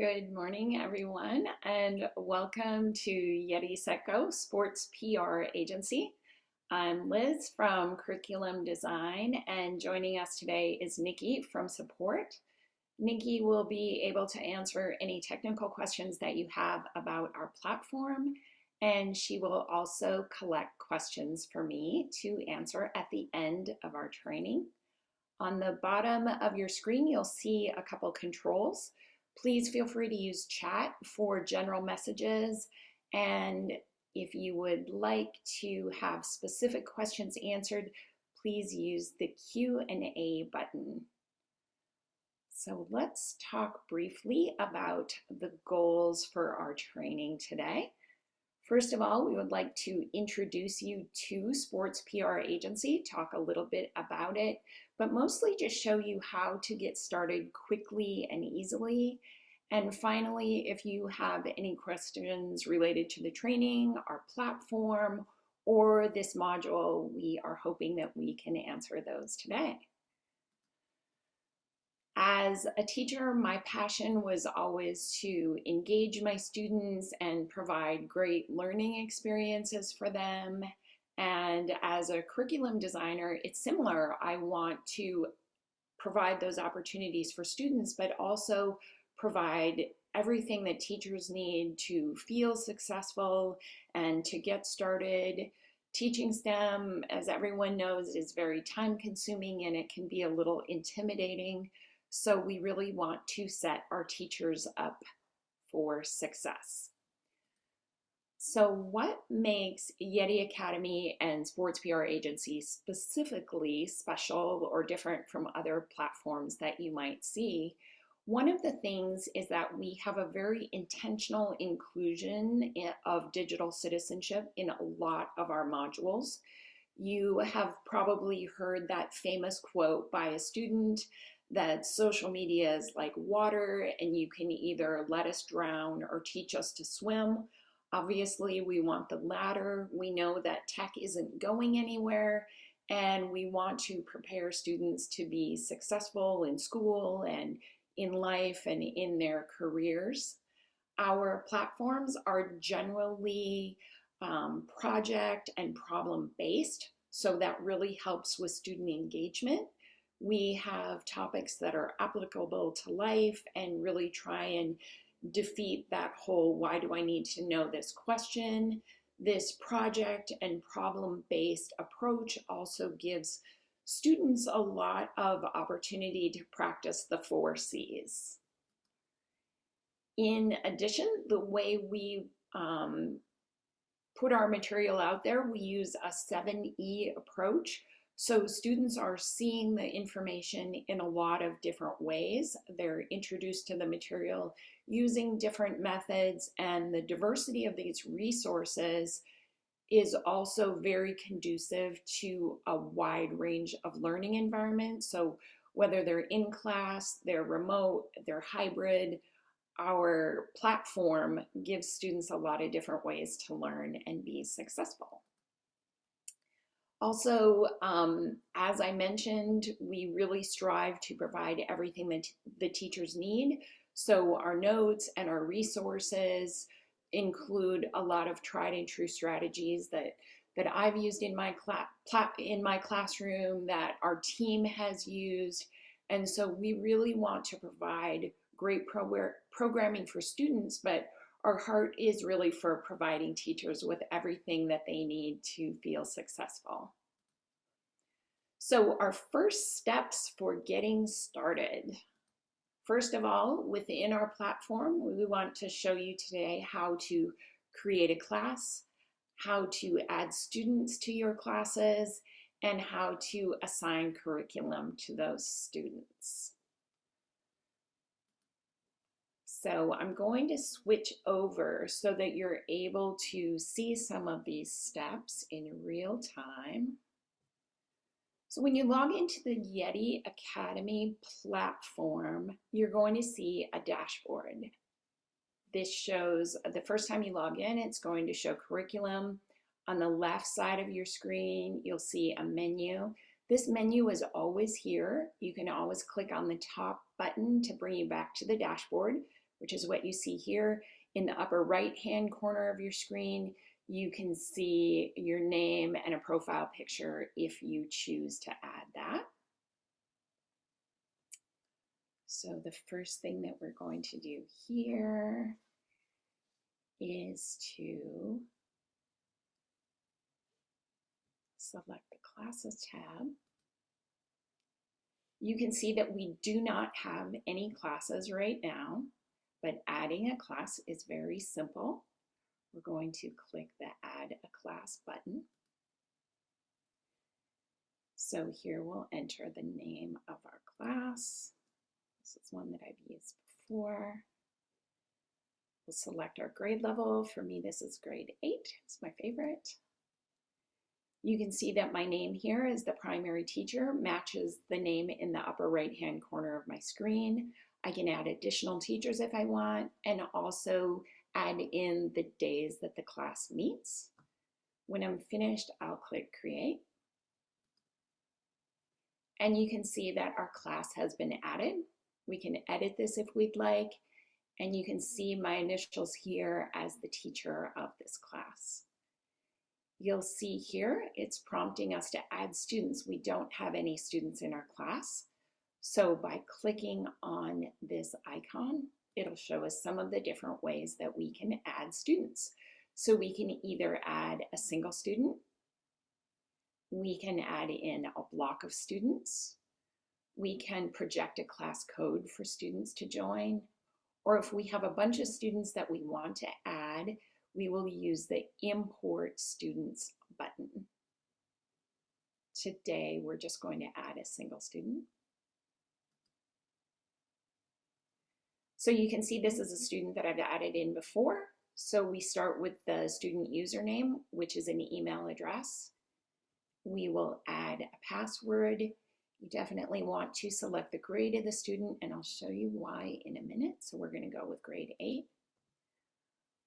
Good morning, everyone, and welcome to Yeti Sports PR Agency. I'm Liz from Curriculum Design, and joining us today is Nikki from Support. Nikki will be able to answer any technical questions that you have about our platform, and she will also collect questions for me to answer at the end of our training. On the bottom of your screen, you'll see a couple controls. Please feel free to use chat for general messages, and if you would like to have specific questions answered, please use the Q&A button. So let's talk briefly about the goals for our training today. First of all, we would like to introduce you to Sports PR Agency, talk a little bit about it, but mostly just show you how to get started quickly and easily. And finally, if you have any questions related to the training, our platform, or this module, we are hoping that we can answer those today. As a teacher, my passion was always to engage my students and provide great learning experiences for them. And as a curriculum designer, it's similar. I want to provide those opportunities for students, but also provide everything that teachers need to feel successful and to get started. Teaching STEM, as everyone knows, is very time consuming and it can be a little intimidating. So we really want to set our teachers up for success. So what makes Yeti Academy and Sports PR Agency specifically special or different from other platforms that you might see? One of the things is that we have a very intentional inclusion of digital citizenship in a lot of our modules. You have probably heard that famous quote by a student that social media is like water and you can either let us drown or teach us to swim. Obviously, we want the latter. We know that tech isn't going anywhere, and we want to prepare students to be successful in school and in life and in their careers. Our platforms are generally project and problem based, so that really helps with student engagement. We have topics that are applicable to life and really try and defeat that whole why do I need to know this question. This project and problem-based approach also gives students a lot of opportunity to practice the 4 C's. In addition, the way we put our material out there, we use a 7E approach. So students are seeing the information in a lot of different ways. They're introduced to the material using different methods, and the diversity of these resources is also very conducive to a wide range of learning environments. So whether they're in class, they're remote, they're hybrid, our platform gives students a lot of different ways to learn and be successful. Also, as I mentioned, we really strive to provide everything that the teachers need. So our notes and our resources include a lot of tried and true strategies that I've used in my classroom, that our team has used. And so we really want to provide great programming for students, but our heart is really for providing teachers with everything that they need to feel successful. So our first steps for getting started. First of all, within our platform, we want to show you today how to create a class, how to add students to your classes, and how to assign curriculum to those students. So I'm going to switch over so that you're able to see some of these steps in real time. So when you log into the Yeti Academy platform, you're going to see a dashboard. This shows, the first time you log in, it's going to show curriculum. On the left side of your screen, you'll see a menu. This menu is always here. You can always click on the top button to bring you back to the dashboard. which is what you see here. In the upper right-hand corner of your screen, you can see your name and a profile picture if you choose to add that. So the first thing that we're going to do here is to select the Classes tab. You can see that we do not have any classes right now, but adding a class is very simple. We're going to click the Add a Class button. So here we'll enter the name of our class. This is one that I've used before. We'll select our grade level. For me, this is grade 8. It's my favorite. You can see that my name here as the primary teacher matches the name in the upper right-hand corner of my screen. I can add additional teachers if I want, and also add in the days that the class meets. When I'm finished, I'll click Create. And you can see that our class has been added. We can edit this if we'd like, and you can see my initials here as the teacher of this class. You'll see here, it's prompting us to add students. We don't have any students in our class. So by clicking on this icon, it'll show us some of the different ways that we can add students. So we can either add a single student, we can add in a block of students, we can project a class code for students to join, or if we have a bunch of students that we want to add, we will use the Import Students button. Today, we're just going to add a single student. So you can see this is a student that I've added in before. So we start with the student username, which is an email address. We will add a password. You definitely want to select the grade of the student, and I'll show you why in a minute. So we're going to go with grade 8.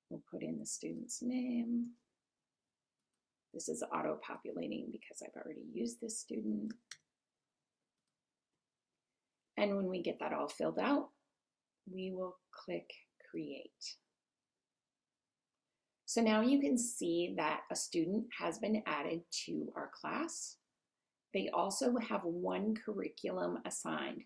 We'll put in the student's name. This is auto-populating because I've already used this student. And when we get that all filled out, we will click Create. So now you can see that a student has been added to our class. They also have one curriculum assigned.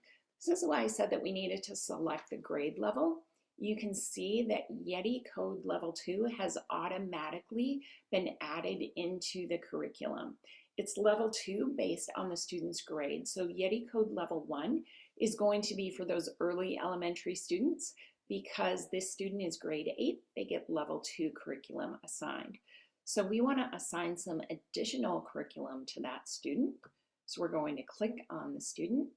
This is why I said that we needed to select the grade level. You can see that Yeti Code Level 2 has automatically been added into the curriculum. It's Level 2 based on the student's grade. So Yeti Code Level 1 is going to be for those early elementary students. Because this student is grade 8, they get Level 2 curriculum assigned. So we want to assign some additional curriculum to that student. So we're going to click on the student.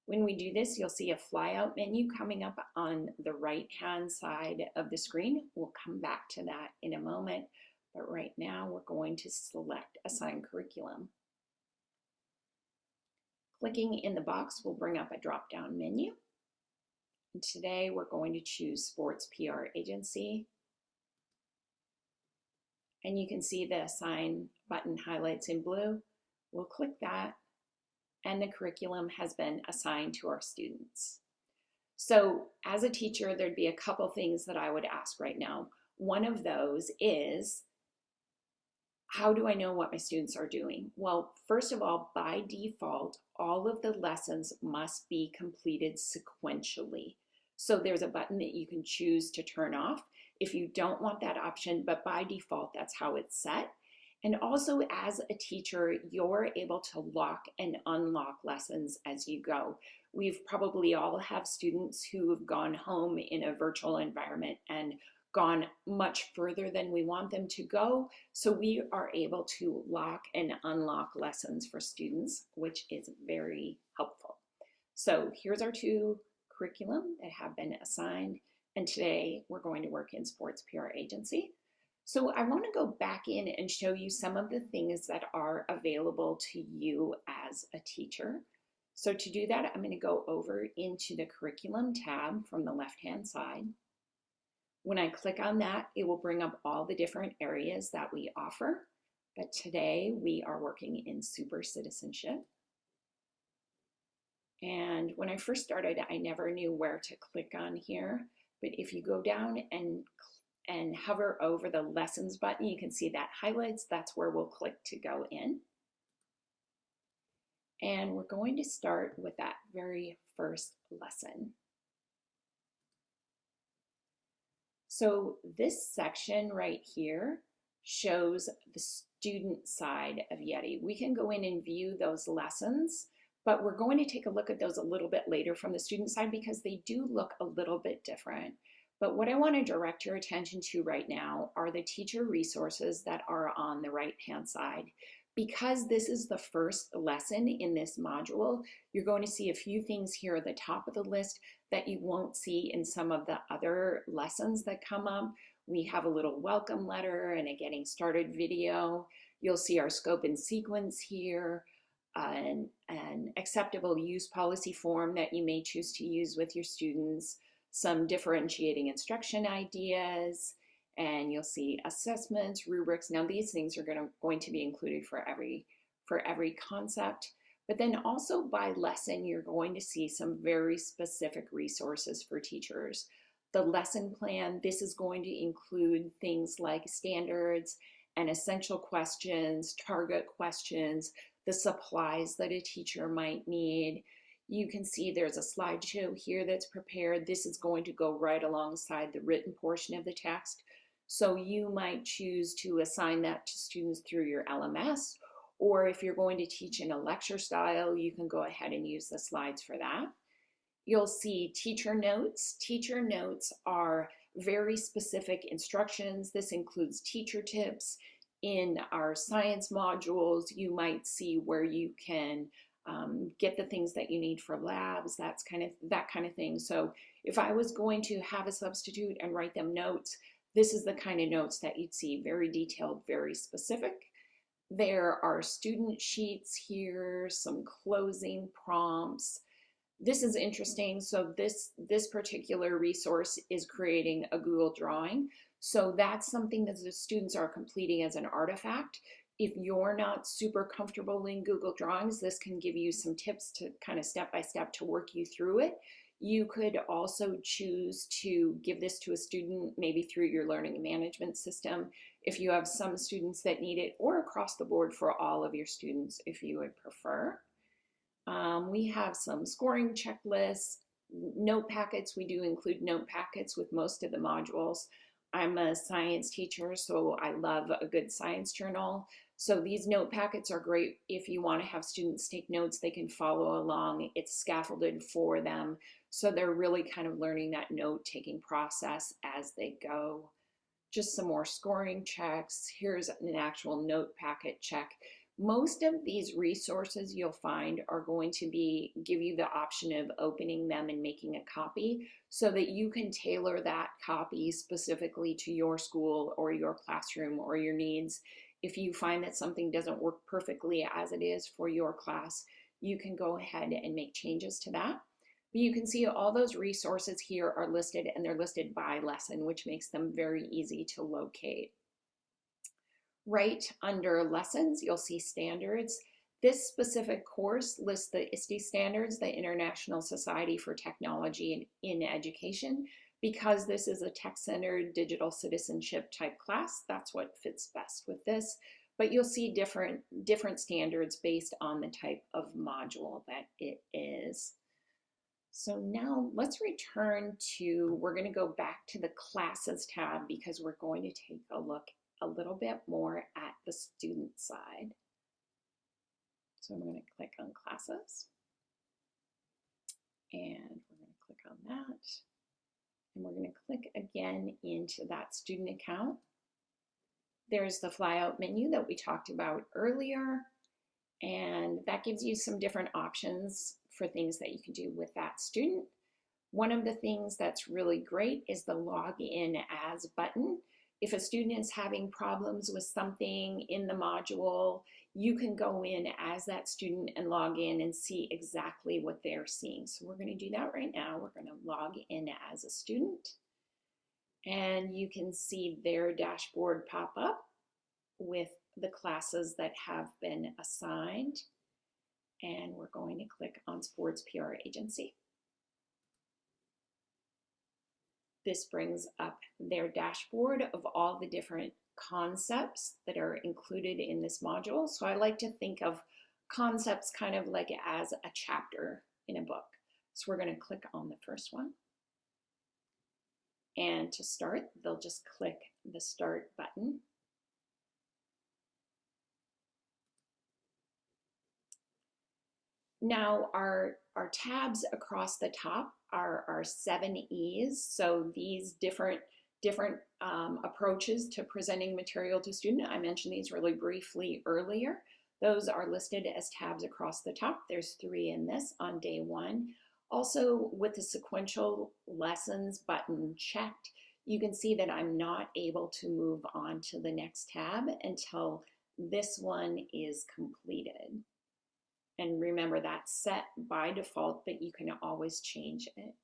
When we do this, you'll see a flyout menu coming up on the right-hand side of the screen. We'll come back to that in a moment, but right now we're going to select Assign Curriculum. Clicking in the box will bring up a drop-down menu. And today we're going to choose Sports PR Agency. And you can see the Assign button highlights in blue. We'll click that, and the curriculum has been assigned to our students. So as a teacher, there'd be a couple things that I would ask right now. One of those is, how do I know what my students are doing? Well, first of all, by default, all of the lessons must be completed sequentially. So there's a button that you can choose to turn off if you don't want that option, but by default, that's how it's set. And also as a teacher, you're able to lock and unlock lessons as you go. We've probably all have students who have gone home in a virtual environment and gone much further than we want them to go. So we are able to lock and unlock lessons for students, which is very helpful. So here's our two curriculum that have been assigned. And today we're going to work in Sports PR Agency. So I want to go back in and show you some of the things that are available to you as a teacher. So to do that, I'm going to go over into the Curriculum tab from the left-hand side. When I click on that, it will bring up all the different areas that we offer. But today we are working in Super Citizenship. And when I first started, I never knew where to click on here. But if you go down and hover over the lessons button, you can see that highlights. That's where we'll click to go in. And we're going to start with that very first lesson. So this section right here shows the student side of Yeti. We can go in and view those lessons, but we're going to take a look at those a little bit later from the student side because they do look a little bit different. But what I want to direct your attention to right now are the teacher resources that are on the right-hand side. Because this is the first lesson in this module, you're going to see a few things here at the top of the list that you won't see in some of the other lessons that come up. We have a little welcome letter and a getting started video. You'll see our scope and sequence here, an acceptable use policy form that you may choose to use with your students, some differentiating instruction ideas, and you'll see assessments, rubrics. Now these things are going to be included for every concept. But then also by lesson, you're going to see some very specific resources for teachers. The lesson plan, this is going to include things like standards and essential questions, target questions, the supplies that a teacher might need. You can see there's a slideshow here that's prepared. This is going to go right alongside the written portion of the text. So you might choose to assign that to students through your LMS, or if you're going to teach in a lecture style, you can go ahead and use the slides for that. You'll see teacher notes. Teacher notes are very specific instructions. This includes teacher tips. In our science modules, you might see where you can get the things that you need for labs, that kind of thing. So if I was going to have a substitute and write them notes, this is the kind of notes that you'd see, very detailed, very specific. There are student sheets here, some closing prompts. This is interesting. So this particular resource is creating a Google drawing. So that's something that the students are completing as an artifact. If you're not super comfortable in Google Drawings, this can give you some tips to kind of step by step to work you through it. You could also choose to give this to a student, maybe through your learning management system, if you have some students that need it, or across the board for all of your students, if you would prefer. We have some scoring checklists, note packets. We do include note packets with most of the modules. I'm a science teacher, so I love a good science journal. So these note packets are great if you want to have students take notes, they can follow along. It's scaffolded for them. So they're really kind of learning that note-taking process as they go. Just some more scoring checks. Here's an actual note packet check. Most of these resources you'll find are going to give you the option of opening them and making a copy so that you can tailor that copy specifically to your school or your classroom or your needs. If you find that something doesn't work perfectly as it is for your class, you can go ahead and make changes to that. But you can see all those resources here are listed, and they're listed by lesson, which makes them very easy to locate. Right under lessons, you'll see standards. This specific course lists the ISTE standards, the International Society for Technology in Education. Because this is a tech-centered digital citizenship type class, that's what fits best with this. But you'll see different standards based on the type of module that it is. So now let's return to, we're going to go back to the classes tab because we're going to take a look a little bit more at the student side. So I'm going to click on classes, and we're going to click on that. And we're going to click again into that student account. There's the flyout menu that we talked about earlier, and that gives you some different options for things that you can do with that student. One of the things that's really great is the log in as button. If a student is having problems with something in the module, you can go in as that student and log in and see exactly what they're seeing. So we're going to do that right now. We're going to log in as a student, and you can see their dashboard pop up with the classes that have been assigned. And we're going to click on Sports PR Agency. This brings up their dashboard of all the different concepts that are included in this module. So I like to think of concepts kind of like as a chapter in a book. So we're going to click on the first one. And to start, they'll just click the Start button. Now our tabs across the top are our 7 E's. So these different approaches to presenting material to student, I mentioned these really briefly earlier. Those are listed as tabs across the top. There's 3 in this on day 1. Also, with the sequential lessons button checked, you can see that I'm not able to move on to the next tab until this one is completed. And remember, that's set by default, but you can always change it.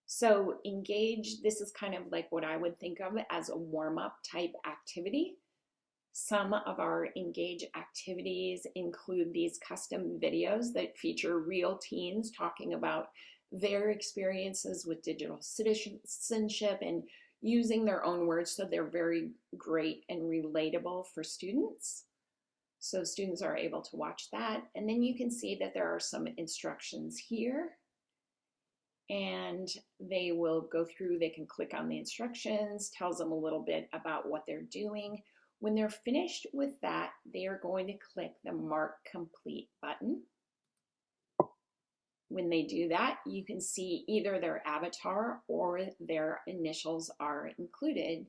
So engage, this is kind of like what I would think of as a warm-up type activity. Some of our engage activities include these custom videos that feature real teens talking about their experiences with digital citizenship and using their own words, so they're very great and relatable for students. So students are able to watch that. And then you can see that there are some instructions here. And they will go through, they can click on the instructions, tells them a little bit about what they're doing. When they're finished with that, they are going to click the Mark Complete button. When they do that, you can see either their avatar or their initials are included.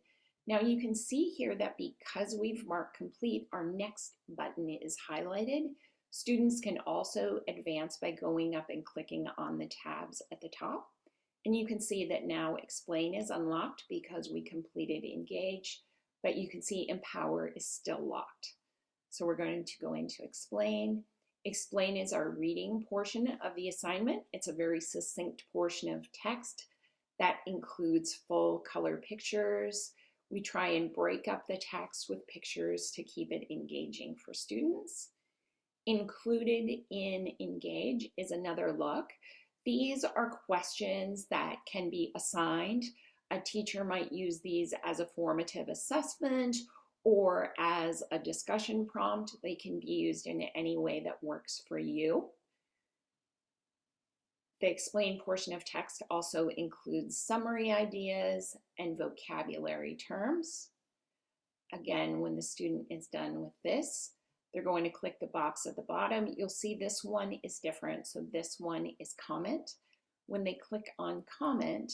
Now you can see here that because we've marked complete, our next button is highlighted. Students can also advance by going up and clicking on the tabs at the top. And you can see that now Explain is unlocked because we completed Engage, but you can see Empower is still locked. So we're going to go into Explain. Explain is our reading portion of the assignment. It's a very succinct portion of text that includes full color pictures. We try and break up the text with pictures to keep it engaging for students. Included in Engage is another look. These are questions that can be assigned. A teacher might use these as a formative assessment or as a discussion prompt. They can be used in any way that works for you. The Explain portion of text also includes summary ideas and vocabulary terms. Again, when the student is done with this, they're going to click the box at the bottom. You'll see this one is different. So this one is comment. When they click on comment,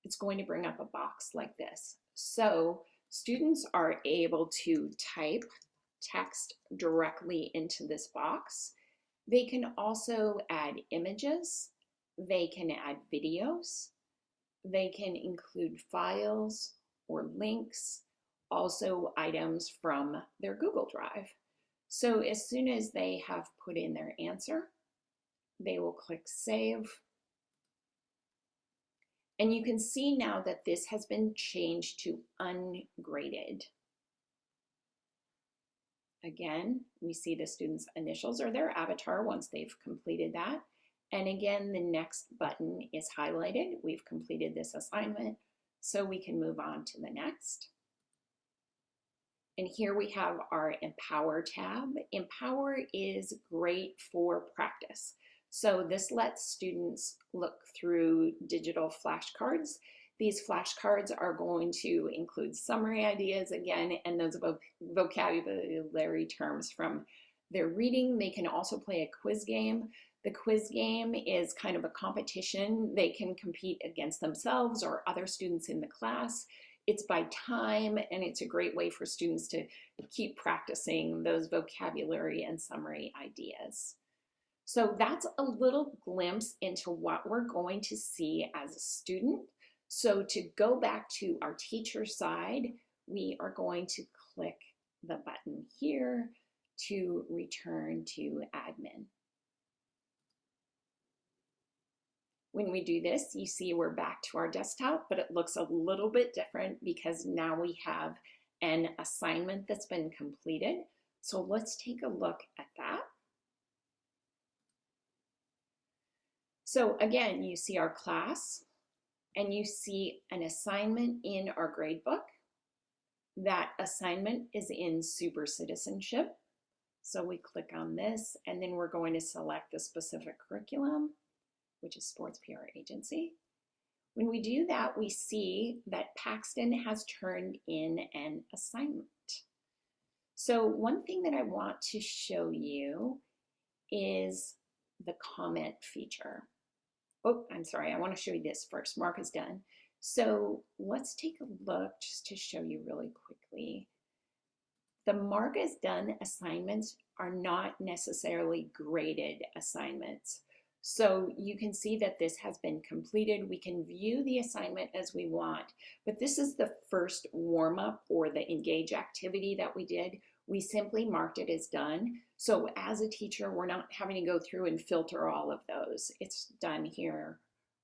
it's going to bring up a box like this. So students are able to type text directly into this box. They can also add images. They can add videos. They can include files or links, also items from their Google Drive. So as soon as they have put in their answer, they will click Save. And you can see now that this has been changed to ungraded. Again, we see the student's initials or their avatar once they've completed that. And again, the next button is highlighted. We've completed this assignment, so we can move on to the next. And here we have our Empower tab. Empower is great for practice. So this lets students look through digital flashcards. These flashcards are going to include summary ideas again, and those vocabulary terms from their reading. They can also play a quiz game. The quiz game is kind of a competition. They can compete against themselves or other students in the class. It's by time, and it's a great way for students to keep practicing those vocabulary and summary ideas. So that's a little glimpse into what we're going to see as a student. So to go back to our teacher side, we are going to click the button here to return to admin. When we do this, you see we're back to our desktop, but it looks a little bit different because now we have an assignment that's been completed. So let's take a look at that. So again, you see our class and you see an assignment in our gradebook. That assignment is in Super Citizenship. So we click on this and then we're going to select the specific curriculum, which is Sports PR Agency. When we do that, we see that Paxton has turned in an assignment. So one thing that I want to show you is the comment feature. Oh, I'm sorry, I want to show you this first. Mark is done. So let's take a look just to show you really quickly. The Mark is done assignments are not necessarily graded assignments. So you can see that this has been completed. We can view the assignment as we want, but this is the first warm-up or the engage activity that we did. We simply marked it as done. So as a teacher, we're not having to go through and filter all of those. It's done here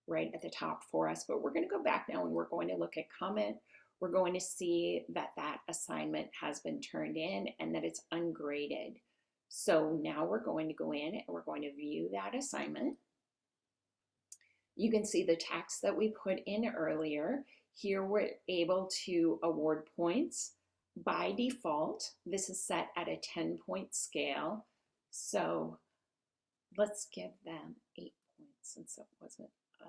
right at the top for us, but we're going to go back now and we're going to look at comment. We're going to see that that assignment has been turned in and that it's ungraded. So now we're going to go in and we're going to view that assignment. You can see the text that we put in earlier. Here we're able to award points. By default, this is set at a 10-point scale. So let's give them 8 points since it wasn't a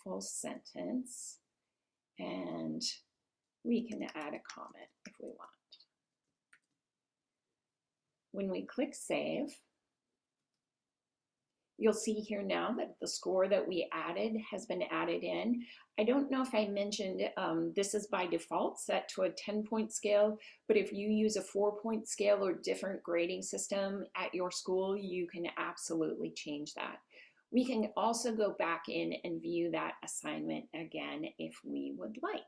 full sentence. And we can add a comment if we want. When we click save, you'll see here now that the score that we added has been added in. I don't know if I mentioned this is by default set to a 10-point scale, but if you use a 4-point scale or different grading system at your school, you can absolutely change that. We can also go back in and view that assignment again if we would like.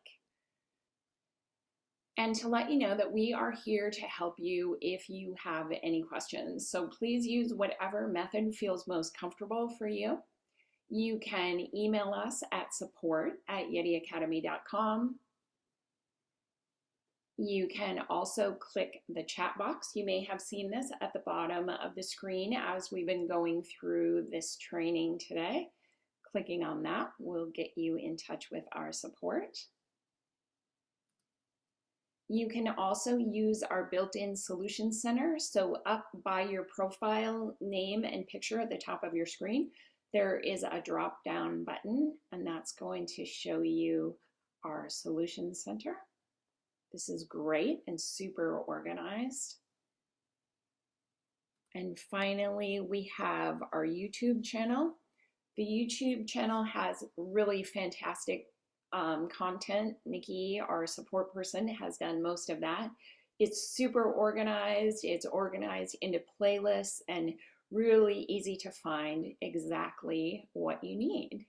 And to let you know that we are here to help you if you have any questions. So please use whatever method feels most comfortable for you. You can email us at support@yetiacademy.com. You can also click the chat box. You may have seen this at the bottom of the screen as we've been going through this training today. Clicking on that will get you in touch with our support. You can also use our built-in solution center. So up by your profile name and picture at the top of your screen, there is a drop-down button, and that's going to show you our solution center. This is great and super organized. And finally, we have our YouTube channel. The YouTube channel has really fantastic content. Nikki, our support person, has done most of that. It's super organized. It's organized into playlists and really easy to find exactly what you need.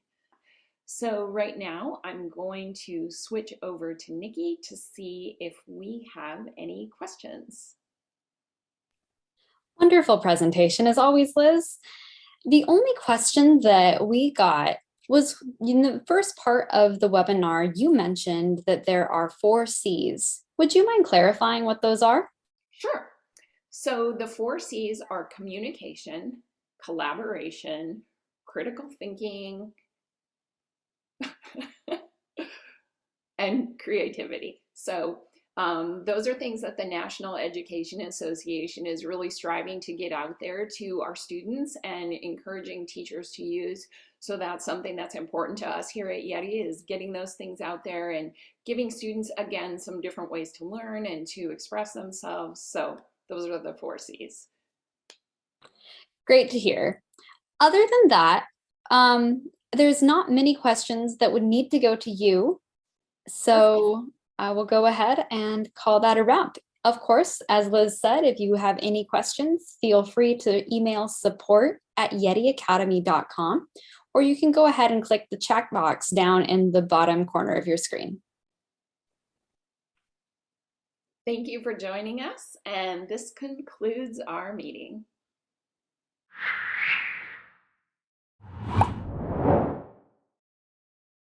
So right now I'm going to switch over to Nikki to see if we have any questions. Wonderful presentation as always, Liz. The only question that we got was in the first part of the webinar, you mentioned that there are 4 C's. Would you mind clarifying what those are? Sure. So the 4 C's are communication, collaboration, critical thinking, and creativity. So those are things that the National Education Association is really striving to get out there to our students and encouraging teachers to use. So that's something that's important to us here at Yeti, is getting those things out there and giving students, again, some different ways to learn and to express themselves. So those are the 4 C's. Great to hear. Other than that, there's not many questions that would need to go to you. So I will go ahead and call that a wrap. Of course, as Liz said, if you have any questions, feel free to email support@yetiacademy.com, or you can go ahead and click the chat box down in the bottom corner of your screen. Thank you for joining us, and this concludes our meeting.